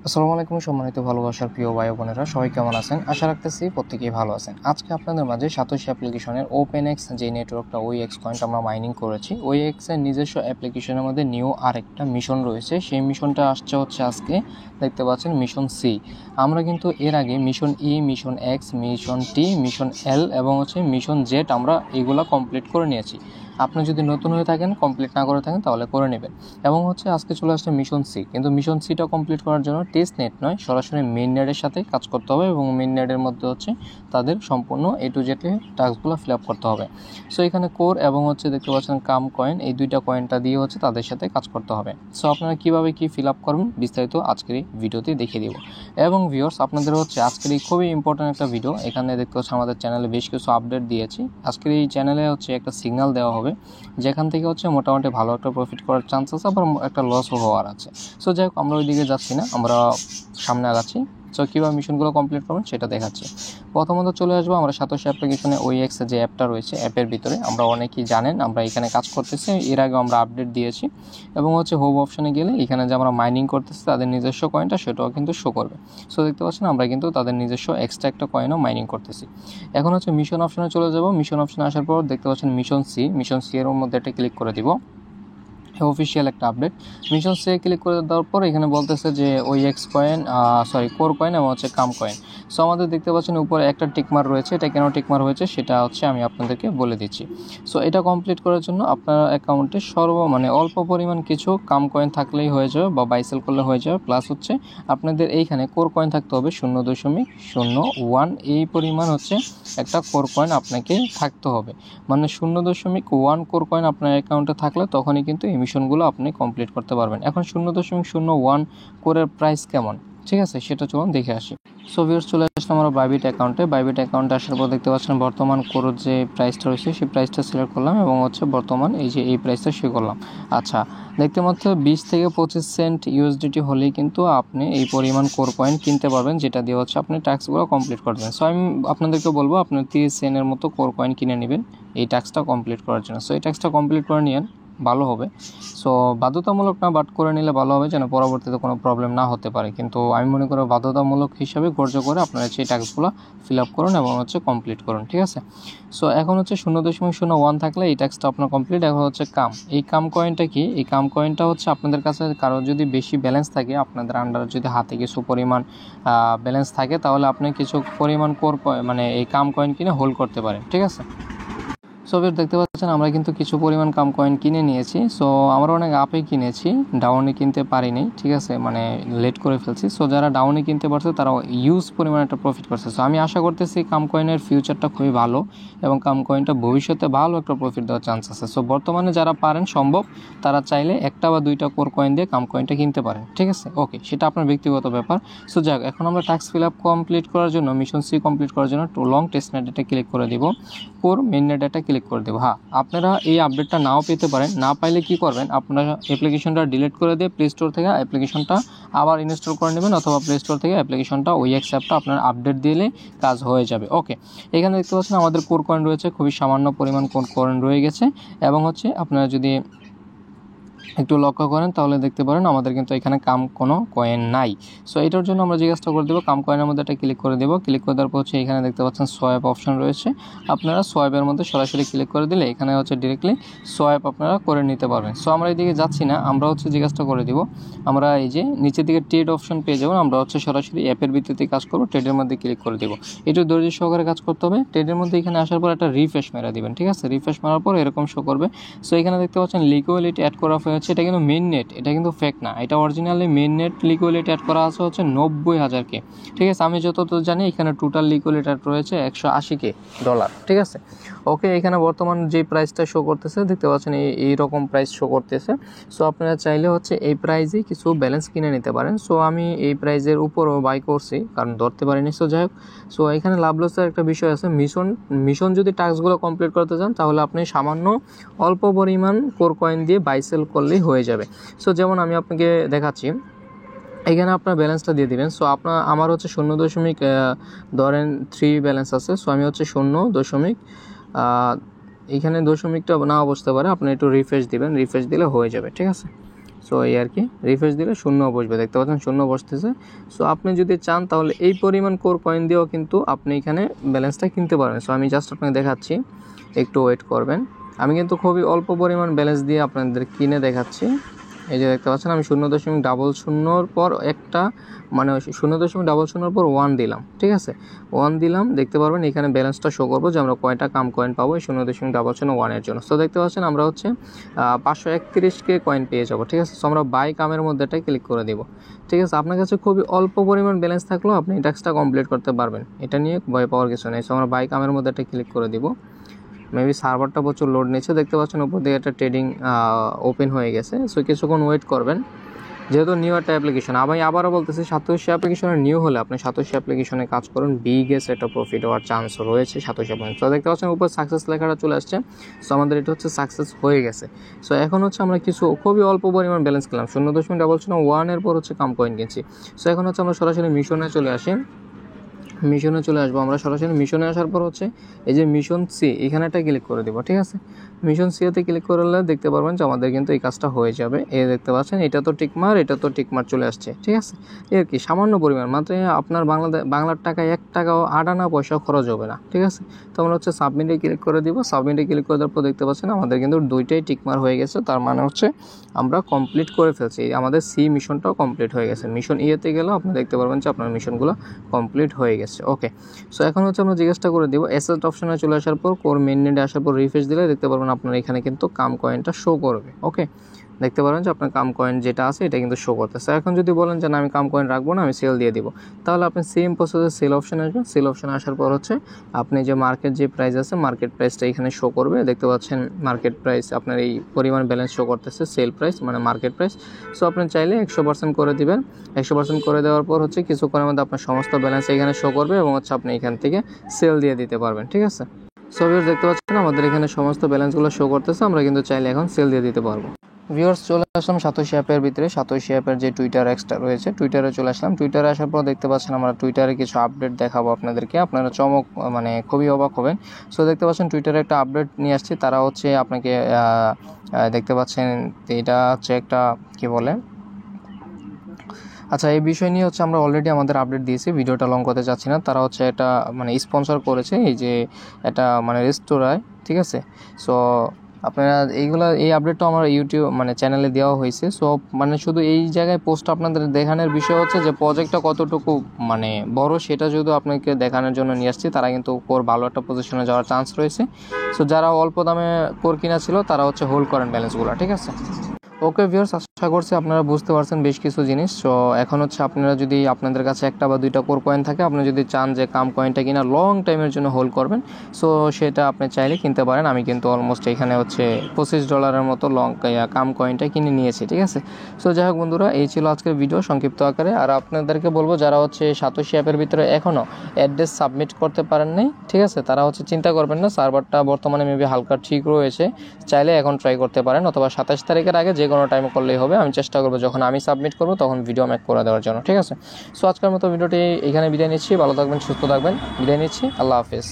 আসসালামু আলাইকুম সম্মানিত ভালোবাসার প্রিয় ভাই বোনেরা, সবাই কেমন আছেন? আশা রাখতেছি প্রত্যেকেই ভালো আছেন। আজকে আপনাদের মাঝে সাতোশি অ্যাপ্লিকেশনের ওপেনএক্স যে নেটওয়ার্কটা OEX কয়েনটা আমরা মাইনিং করেছি, OEX এর নিজস্ব অ্যাপ্লিকেশনের মধ্যে নিউ আরেকটা মিশন রয়েছে। সেই মিশনটা আসছে হচ্ছে আজকে, দেখতে পাচ্ছেন মিশন সি। আমরা কিন্তু এর আগে মিশন ই, মিশন এক্স, মিশন টি, মিশন এল এবং হচ্ছে মিশন জেড আমরা এগুলা কমপ্লিট করে নিয়েছি। আপনি যদি নতুন হয়ে থাকেন, কমপ্লিট না করে থাকেন, তাহলে করে নেবেন। এবং হচ্ছে আজকে চলে আসছে মিশন সি, কিন্তু মিশন সিটা কমপ্লিট করার জন্য টেস্ট নেট নয়, সরাসরি মেইন নেটের সাথে কাজ করতে হবে এবং মেইন নেটের মধ্যে হচ্ছে তাদের সম্পূর্ণ A to Z টাস্কগুলো ফিল আপ করতে হবে। সো এখানে কোর এবং হচ্ছে দেখতে পাচ্ছেন কাম কয়েন, এই দুইটা কয়েনটা দিয়ে হচ্ছে তাদের সাথে কাজ করতে হবে। সো আপনারা কীভাবে কী ফিল আপ করবেন বিস্তারিত আজকের এই ভিডিওতে দেখিয়ে দিব। এবং ভিউয়ার্স, আপনাদের হচ্ছে আজকের এই খুবই ইম্পর্ট্যান্ট একটা ভিডিও। এখানে দেখতে হচ্ছে আমাদের চ্যানেলে বেশ কিছু আপডেট দিয়েছি। আজকের এই চ্যানেলে হচ্ছে একটা সিগন্যাল দেওয়া হবে, যেখান থেকে হচ্ছে মোটামুটি ভালো একটা প্রফিট করার চান্স আছে, আবার একটা লসও হওয়ার আছে। সো যাই হোক, আমরা ওই দিকে যাচ্ছি না, আমরা সামনে আগাচ্ছি। সো কীভাবে মিশনগুলো কমপ্লিট করবেন সেটা দেখাচ্ছি। প্রথমত চলে আসবো আমরা সাতোশি অ্যাপ্লিকেশনে OEX যে অ্যাপটা রয়েছে, অ্যাপের ভিতরে আমরা অনেকেই জানেন আমরা এখানে কাজ করতেছি, এর আগে আমরা আপডেট দিয়েছি। এবং হচ্ছে হোম অপশনে গেলে এখানে যে আমরা মাইনিং করতেছি তাদের নিজস্ব কয়েনটা, সেটাও কিন্তু শো করবে। সো দেখতে পাচ্ছেন আমরা কিন্তু তাদের নিজস্ব এক্সট্রা একটা কয়েনও মাইনিং করতেছি। এখন হচ্ছে মিশন অপশনে চলে যাব। মিশন অপশনে আসার পর দেখতে পাচ্ছেন মিশন সি। মিশন সি এর মধ্যে একটা ক্লিক করে দিব, অফিসিয়াল একটা আপডেট। মিশন সে ক্লিক করে দেওয়ার পর এখানে বলতেছে যে OEX কয়েন, কোর কয়েন এবং হচ্ছে কাম কয়েন। সো আমাদের দেখতে পাচ্ছেন উপরে একটা টিকমার রয়েছে, এটা কেন টিকমার হয়েছে সেটা হচ্ছে আমি আপনাদেরকে বলে দিচ্ছি। সো এটা কমপ্লিট করার জন্য আপনার অ্যাকাউন্টে অল্প পরিমাণ কিছু কাম কয়েন থাকলেই হয়ে যাবে বা বাইসেল করলে হয়ে যাবে। প্লাস হচ্ছে আপনাদের এইখানে কোর কয়েন থাকতে হবে 0.01, এই পরিমাণ হচ্ছে একটা কোর কয়েন আপনাকে থাকতে হবে। মানে 0.1 কোর কয়েন আপনার অ্যাকাউন্টে থাকলে তখনই কিন্তু এই মিশনগুলো আপনি কমপ্লিট করতে পারবেন। এখন 0.01 কোরের প্রাইস কেমন, ঠিক আছে, সেটা চলুন দেখে আসি। সো ভিউয়ার্স, চলে আসলাম আমরা বাইবিট অ্যাকাউন্টে। বাইবিট অ্যাকাউন্টে আসার পর দেখতে পাচ্ছেন বর্তমান কোরের যে প্রাইসটা রয়েছে সেই প্রাইসটা সিলেক্ট করলাম এবং হচ্ছে বর্তমান এই প্রাইসটা শো করলাম। আচ্ছা, দেখতে মাত্র 20 থেকে 25 সেন্ট USDT হলেই কিন্তু আপনি এই পরিমাণ কোর কয়েন কিনতে পারবেন, যেটা দিয়ে হচ্ছে আপনি টাস্কগুলো কমপ্লিট করবেন। সো আমি আপনাদেরকে বলবো আপনার 30 সেন্টের মতো কোর কয়েন কিনে নেবেন এই টাস্কটা কমপ্লিট করার জন্য। সো এই টাস্কটা কমপ্লিট করে নিন, ভালো হবে। সো বাধ্যতামূলক না, বাট করে নিলে ভালো হবে, যেন পরবর্তীতে কোনো প্রবলেম না হতে পারে। কিন্তু আমি মনে করি বাধ্যতামূলক হিসাবে গ্রহণ করে আপনারা সেই টাস্কগুলো ফিল আপ করুন এবং হচ্ছে কমপ্লিট করুন, ঠিক আছে। সো এখন হচ্ছে 0.01 থাকলে এই টাস্কটা আপনার কমপ্লিট। এখন হচ্ছে এই কাম কয়েনটা কি? এই কাম কয়েনটা হচ্ছে আপনাদের কাছে কারো যদি বেশি ব্যালেন্স থাকে, আপনাদের আন্ডারে যদি হাতে কিছু পরিমাণ ব্যালেন্স থাকে, তাহলে আপনি কিছু পরিমাণ এই কাম কয়েন কিনে হোল্ড করতে পারেন, ঠিক আছে। সো দেখতে পাচ্ছেন আমরা কিন্তু কিছু পরিমাণ কাম কয়েন কিনে নিয়েছি। সো আমরা অনেক আপে কিনেছি, ডাউনে কিনতে পারিনি, ঠিক আছে, মানে লেট করে ফেলছি। সো যারা ডাউনে কিনতে পারছে তারা ইউজ পরিমাণ একটা প্রফিট করছে। সো আমি আশা করতেছি কাম কয়েনের ফিউচারটা খুবই ভালো এবং কাম কয়েনটা ভবিষ্যতে ভালো একটা প্রফিট দেওয়ার চান্স আছে। সো বর্তমানে যারা পারেন সম্ভব, তারা চাইলে একটা বা দুইটা কোর কয়েন দিয়ে কাম কয়েনটা কিনতে পারেন, ঠিক আছে। ওকে, সেটা আপনার ব্যক্তিগত ব্যাপার। সো যাক, এখন আমরা টাস্ক ফিল আপ কমপ্লিট করার জন্য, মিশন সি কমপ্লিট করার জন্য লং টেস্ট নেট এটা ক্লিক করে দিব, কোর মেইন নেট এটা ক্লিক করে দেবো। হ্যাঁ, আপনারা এই আপডেটটা নাও পেতে পারেন, না পাইলে কি করবেন, আপনারা অ্যাপ্লিকেশনটা ডিলিট করে দিয়ে প্লে স্টোর থেকে অ্যাপ্লিকেশনটা আবার ইনস্টল করে নেবেন, অথবা প্লে স্টোর থেকে অ্যাপ্লিকেশনটা OEX অ্যাপটা আপনার আপডেট দিলে কাজ হয়ে যাবে। ওকে, এখানে দেখতে পাচ্ছেন আমাদের কোর কয়েন রয়েছে, খুবই সামান্য পরিমাণ কোর কয়েন রয়ে গেছে। এবং হচ্ছে আপনারা যদি একটু লক্ষ্য করেন তাহলে দেখতে পারেন আমাদের কিন্তু এখানে কোনো কয়েন নাই। সো এটার জন্য আমরা জিজ্ঞাসা করে দেবো, কাম কয়েনের মধ্যে একটা ক্লিক করে দেবো। ক্লিক করে দেওয়ার পর হচ্ছে এখানে দেখতে পাচ্ছেন সোয়াইপ অপশন রয়েছে, আপনারা সোয়াইপের মধ্যে সরাসরি ক্লিক করে দিলে এখানে হচ্ছে ডিরেক্টলি সোয়াইপ আপনারা করে নিতে পারবেন। সো আমরা এইদিকে যাচ্ছি না, আমরা হচ্ছে জিজ্ঞাসা করে দিব, আমরা এই যে নিচের দিকে ট্রেড অপশন পেয়ে যাবো, আমরা হচ্ছে সরাসরি অ্যাপের ভিত্তিতে কাজ করবো, ট্রেডের মধ্যে ক্লিক করে দেবো। একটু ধৈর্য সহকারে কাজ করতে হবে। ট্রেডের মধ্যে এখানে আসার পর একটা রিফ্রেশ মেরে দিবেন, ঠিক আছে। রিফ্রেশ মারার পর এরকম শো করবে। সো এখানে দেখতে পাচ্ছেন লিকুইডিটি অ্যাড করা হয়েছে, এটা কিন্তু মেইন নেট, এটা কিন্তু ফেক না, এটা originally main net liquidity add করা আছে হচ্ছে 90,000 ঠিক আছে। আমি যতদূর জানি এখানে টোটাল লিকুইডিটি অ্যাড রয়েছে $180,000, ঠিক আছে। ওকে, এখানে বর্তমান যে প্রাইসটা শো করতেছে দেখতে পাচ্ছেন এই রকম প্রাইস শো করতেছে। সো আপনারা চাইলে হচ্ছে এই প্রাইসে কিছু ব্যালেন্স কিনে নিতে পারেন। সো আমি এই প্রাইসের উপরও বাই করছি, কারণ ধরতে পারিনি। সো যাই হোক, সো এখানে লাভ লসের একটা বিষয় আছে। মিশন যদি টাস্কগুলো কমপ্লিট করতে চান তাহলে আপনি সামান্য অল্প পরিমাণ কোর কয়েন দিয়ে বাই সেল করলেই হয়ে যাবে। সো যেমন আমি আপনাকে দেখাচ্ছি, এখানে আপনার ব্যালেন্সটা দিয়ে দিবেন। সো আমার হচ্ছে 0.3 ব্যালেন্স আছে। সো আমি হচ্ছে 0. এখানে দশমিকটা না বসতে পারে, আপনি একটু রিফ্রেশ দিবেন, রিফ্রেশ দিলে হয়ে যাবে, ঠিক আছে। সো এই আর কি, রিফ্রেশ দিলে শূন্য বসবে, দেখতে পাচ্ছেন শূন্য বসতেছে। সো আপনি যদি চান তাহলে এই পরিমাণ কোর কয়েন দিয়েও কিন্তু আপনি এখানে ব্যালেন্সটা কিনতে পারবেন। সো আমি জাস্ট আপনাকে দেখাচ্ছি, একটু ওয়েট করবেন। আমি কিন্তু খুবই অল্প পরিমাণ ব্যালেন্স দিয়ে আপনাদের কিনে দেখাচ্ছি। এই যে দেখতে পাচ্ছেন আমি 0.00 পর একটা মানে 0.00 পর 1 দিলাম, ঠিক আছে, 1 দিলাম। দেখতে পারবেন এখানে ব্যালেন্সটা শো করবো যে আমরা কয়টা কয়েন পাবো 0.00 এর জন্য। তো দেখতে পাচ্ছেন আমরা হচ্ছে 531কে কয়েন পেয়ে যাবো, ঠিক আছে। সো আমরা বাই কামের মধ্যে এটা ক্লিক করে দেবো, ঠিক আছে। আপনার কাছে খুবই অল্প পরিমাণ ব্যালেন্স থাকলেও আপনি এই টাস্কটা কমপ্লিট করতে পারবেন, এটা নিয়ে ভয় পাওয়ার কিছু নেই। সো আমরা বাই কামের মধ্যে এটা ক্লিক করে দিব। মেবি সার্ভারটা প্রচুর লোড নিচ্ছে, দেখতে পাচ্ছেন উপর দিকে একটা ট্রেডিং ওপেন হয়ে গেছে। সো কিছুক্ষণ ওয়েট করবেন, যেহেতু নিউ একটা অ্যাপ্লিকেশন। আমি আবারও বলতেছি, সাতোশি অ্যাপ্লিকেশনের নিউ হলে আপনি সাতোশি অ্যাপ্লিকেশনে কাজ করুন, বিগেস্ট একটা প্রফিট হওয়ার চান্স রয়েছে সাতোশি অ্যাপ্লিকেশন। তো দেখতে পাচ্ছেন উপর সাকসেস লেখাটা চলে আসছে। সো আমাদের এটা হচ্ছে সাকসেস হয়ে গেছে। সো এখন হচ্ছে আমরা কিছু খুবই অল্প পরিমাণ ব্যালেন্স কিনলাম, 0.00 এর পর হচ্ছে কয়েন কিনছি। সো এখন হচ্ছে আমরা সরাসরি মিশনে চলে আসি, মিশনে চলে আসবো। আমরা সরাসরি মিশনে আসার পর হচ্ছে এই যে মিশন সি, এখানে একটা ক্লিক করে দেবো, ঠিক আছে। মিশন সিতে ক্লিক করলে দেখতে পারবেন যে আমাদের কিন্তু এই কাজটা হয়ে যাবে। এই দেখতে পাচ্ছেন এটা তো টিকমার, এটা তো টিকমার চলে আসছে, ঠিক আছে। এর কি সামান্য পরিমাণ, মাত্র আপনার বাংলার টাকায় 1 টাকাও 8 আনা পয়সা খরচ হবে না, ঠিক আছে। তো আমরা হচ্ছে সাবমিটে ক্লিক করে দিব। সাবমিটে ক্লিক করে দেওয়ার পর দেখতে পাচ্ছেন আমাদের কিন্তু দুইটাই টিকমার হয়ে গেছে। তার মানে হচ্ছে আমরা কমপ্লিট করে ফেলছি, আমাদের সি মিশনটাও কমপ্লিট হয়ে গেছে। মিশন ইয়েতে গেলেও আপনি দেখতে পারবেন যে আপনার মিশনগুলো কমপ্লিট হয়ে গেছে। ওকে, সো এখন হচ্ছে আমরা জিজ্ঞাসা করে দিব এসেট অপশনে চলে আসার পর কোর মেইন নেটে আসার পর রিফ্রেশ দিলে দেখতে পারবেন আপনার এখানে কিন্তু কয়েনটা শো করবে। ওকে, দেখতে পারেন যে আপনার কয়েন যেটা আছে এটা কিন্তু শো করতেছে। এখন যদি বলেন যে না আমি কয়েন রাখবো না, আমি সেল দিয়ে দিব, তাহলে আপনি সেম প্রসেসে সেল অপশনে আসবেন। সেল অপশনে আসার পর হচ্ছে আপনি যে মার্কেট যে প্রাইস আছে মার্কেট প্রাইসটা এখানে শো করবে। দেখতে পাচ্ছেন মার্কেট প্রাইস আপনার এই পরিমাণ ব্যালেন্স শো করতেছে, সেল প্রাইস মানে মার্কেট প্রাইস। সো আপনি চাইলে 100% করে দিবেন। 100% করে দেওয়ার পর হচ্ছে কিছুক্ষণের মধ্যে আপনার সমস্ত ব্যালেন্স এখানে শো করবে এবং হচ্ছে আপনি এখান থেকে সেল দিয়ে দিতে পারবেন, ঠিক আছে। সো ভিউয়ার্স দেখতে পাচ্ছেন আমাদের এখানে সমস্ত ব্যালেন্সগুলো শো করতেছে, আমরা কিন্তু চাইলে এখন সেল দিয়ে দিতে পারবো। ভিউয়ার্স চলে আসলাম সাতোশি অ্যাপের ভিতরে। সাতোশি অ্যাপের যে টুইটার এক্সটা রয়েছে, টুইটারে চলে আসলাম। টুইটারে আসার পর দেখতে পাচ্ছেন আমরা টুইটারে কিছু আপডেট দেখাবো আপনাদেরকে, আপনারা চমক মানে খুবই অবাক হবেন। সো দেখতে পাচ্ছেন টুইটারে একটা আপডেট নিয়ে আসছে, তারা হচ্ছে আপনাকে দেখতে পাচ্ছেন এটা হচ্ছে একটা কি বলে, আচ্ছা এই বিষয় নিয়ে হচ্ছে আমরা অলরেডি আমাদের আপডেট দিয়েছি, ভিডিওটা লং করতে চাচ্ছি না। তারা হচ্ছে এটা মানে স্পন্সর করেছে এই যে এটা মানে রেস্তোরাঁয়, ঠিক আছে। সো আপনারা এই আপডেটটা আমার ইউটিউব মানে চ্যানেলে দেওয়া হয়েছে। সো মানে শুধু এই জায়গায় পোস্ট আপনাদের দেখানোর বিষয় হচ্ছে যে প্রজেক্টটা কতটুকু মানে বড় সেটা যদি আপনাকে দেখানোর জন্য নিয়ে আসছি। তারা কিন্তু কোর ভালো একটা পজিশনে যাওয়ার চান্স রয়েছে। সো যারা অল্প দামে কোর কিনা ছিল তারা হচ্ছে হোল্ড করেন ব্যালেন্সগুলো, ঠিক আছে। ওকে ভিউয়ার্স, আশা করছি আপনারা বুঝতে পারছেন বেশ কিছু জিনিস। সো এখন হচ্ছে আপনারা যদি আপনাদের কাছে একটা বা দুইটা কোর কয়েন থাকে, আপনি যদি চান যে কয়েনটা কিনা লং টাইমের জন্য হোল্ড করবেন, সো সেটা আপনি চাইলে কিনতে পারেন। আমি কিন্তু অলমোস্ট এখানে হচ্ছে $25 মতো কয়েনটা কিনে নিয়েছি, ঠিক আছে। সো যাই হোক বন্ধুরা, এই ছিল আজকের ভিডিও সংক্ষিপ্ত আকারে। আর আপনাদেরকে বলবো যারা হচ্ছে সাতোশি অ্যাপের ভিতরে এখনও অ্যাড্রেস সাবমিট করতে পারেন নাই, ঠিক আছে, তারা হচ্ছে চিন্তা করবেন না, সার্ভারটা বর্তমানে মেবি হালকা ঠিক রয়েছে, চাইলে এখন ট্রাই করতে পারেন, অথবা 27 তারিখের আগে যে কোনো টাইমে করলেই হবে। আমি চেষ্টা করবো যখন আমি সাবমিট করবো তখন ভিডিও মেক করে দেওয়ার জন্য, ঠিক আছে। সো আজকের মতো ভিডিওটি এখানে বিদায় নিচ্ছি। ভালো থাকবেন, সুস্থ থাকবেন, বিদায় নিচ্ছি। আল্লাহ হাফেজ।